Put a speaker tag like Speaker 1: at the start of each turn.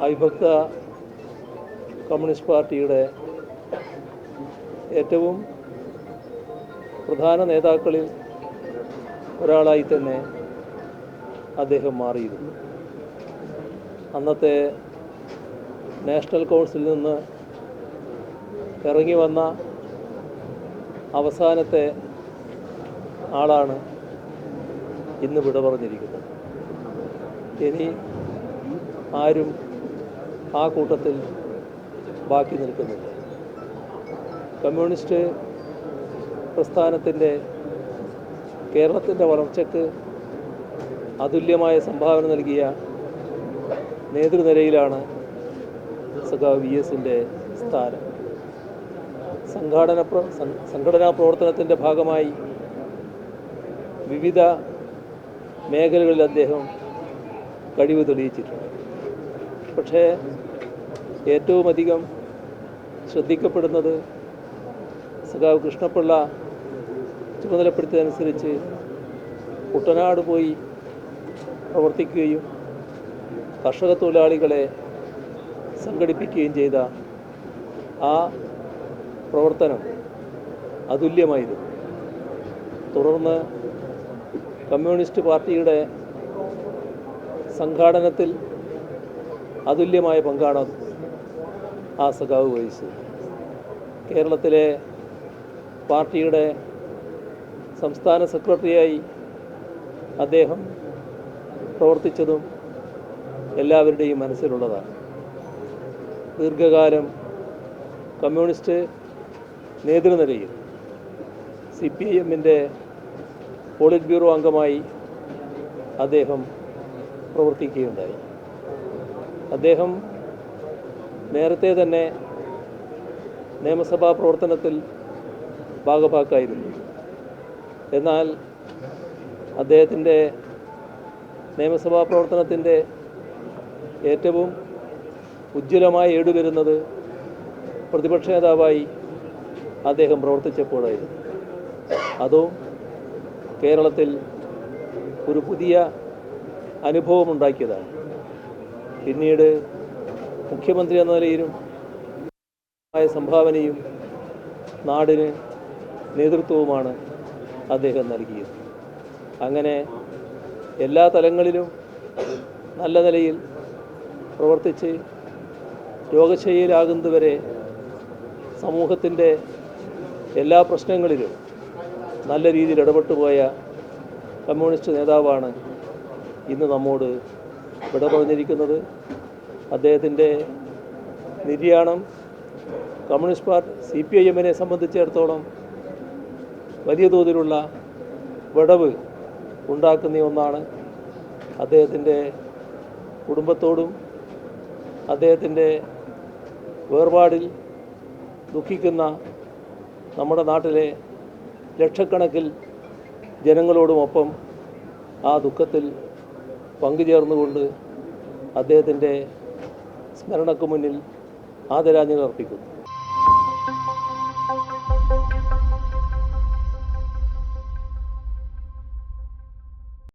Speaker 1: അവിഭക്ത communist പാർട്ടിയുടെ ഏറ്റവും പ്രധാന നേതാക്കളിൽ ഒരാളായി തന്നെ അദ്ദേഹം മാറിയിരുന്നു. അന്നത്തെ നാഷണൽ കൗൺസിലിൽ നിന്ന് ഇറങ്ങി വന്ന അവസാനത്തെ ആളാണ് ഇന്ന് വിട പറഞ്ഞിരിക്കുന്നത്. ഇനി ആരും ആ കൂട്ടത്തിൽ ബാക്കി നിൽക്കുന്നില്ല. കമ്മ്യൂണിസ്റ്റ് പ്രസ്ഥാനത്തിൻ്റെ കേരളത്തിൻ്റെ വളർച്ചയ്ക്ക് അതുല്യമായ സംഭാവന നൽകിയ നേതൃനിരയിലാണ് സഖാവ് വി എസിൻ്റെ സ്ഥാനം. സംഘടനാ പ്രവർത്തനത്തിൻ്റെ ഭാഗമായി വിവിധ മേഖലകളിൽ അദ്ദേഹം കഴിവ് തെളിയിച്ചിട്ടുണ്ട്. പക്ഷേ ഏറ്റവും അധികം ശ്രദ്ധിക്കപ്പെടുന്നത് സഖാവ് കൃഷ്ണപിള്ള ചുമതലപ്പെടുത്തിയതനുസരിച്ച് കുട്ടനാട് പോയി പ്രവർത്തിക്കുകയും കർഷക തൊഴിലാളികളെ സംഘടിപ്പിക്കുകയും ചെയ്ത ആ പ്രവർത്തനം അതുല്യമായിരുന്നു. തുടർന്ന് കമ്മ്യൂണിസ്റ്റ് പാർട്ടിയുടെ സംഘാടനത്തിൽ അതുല്യമായ പങ്കാണ് ആ സഖാവ് വഹിച്ചത്. കേരളത്തിലെ പാർട്ടിയുടെ സംസ്ഥാന സെക്രട്ടറിയായി അദ്ദേഹം പ്രവർത്തിച്ചതും എല്ലാവരുടെയും മനസ്സിലുള്ളതാണ്. ദീർഘകാലം കമ്മ്യൂണിസ്റ്റ് നേതൃനിരയിൽ CPIMൻ്റെ പോളിറ്റ് ബ്യൂറോ അംഗമായി അദ്ദേഹം പ്രവർത്തിക്കുകയുണ്ടായി. അദ്ദേഹം നേരത്തെ തന്നെ നിയമസഭാ പ്രവർത്തനത്തിൽ ഭാഗഭാക്കായിരുന്നു. എന്നാൽ അദ്ദേഹത്തിൻ്റെ നിയമസഭാ പ്രവർത്തനത്തിൻ്റെ ഏറ്റവും ഉജ്ജ്വലമായി ഏടുവരുന്നത് പ്രതിപക്ഷ നേതാവായി അദ്ദേഹം പ്രവർത്തിച്ചപ്പോഴായിരുന്നു. അതും കേരളത്തിൽ ഒരു പുതിയ അനുഭവമുണ്ടാക്കിയതാണ്. പിന്നീട് മുഖ്യമന്ത്രി എന്ന നിലയിലും സംഭാവനയും നാടിന് നേതൃത്വവുമാണ് അദ്ദേഹം നൽകിയത്. അങ്ങനെ എല്ലാ തലങ്ങളിലും നല്ല നിലയിൽ പ്രവർത്തിച്ച് രോഗശയ്യയിലാകുന്നതുവരെ സമൂഹത്തിൻ്റെ എല്ലാ പ്രശ്നങ്ങളിലും നല്ല രീതിയിൽ ഇടപെട്ടുപോയ കമ്മ്യൂണിസ്റ്റ് നേതാവാണ് ഇന്ന് നമ്മോട് വിട പറഞ്ഞിരിക്കുന്നത്. അദ്ദേഹത്തിൻ്റെ നിര്യാണം കമ്മ്യൂണിസ്റ്റ് പാർട്ടി CPIMനെ സംബന്ധിച്ചിടത്തോളം വലിയ തോതിലുള്ള വിടവ് ഉണ്ടാക്കുന്ന ഒന്നാണ്. അദ്ദേഹത്തിൻ്റെ കുടുംബത്തോടും അദ്ദേഹത്തിൻ്റെ വേർപാടിൽ ദുഃഖിക്കുന്ന നമ്മുടെ നാട്ടിലെ ലക്ഷക്കണക്കിൽ ജനങ്ങളോടുമൊപ്പം ആ ദുഃഖത്തിൽ പങ്കുചേർന്നുകൊണ്ട് അദ്ദേഹത്തിൻ്റെ സ്മരണയ്ക്ക് മുന്നിൽ ആദരാഞ്ജലി അർപ്പിക്കുന്നു.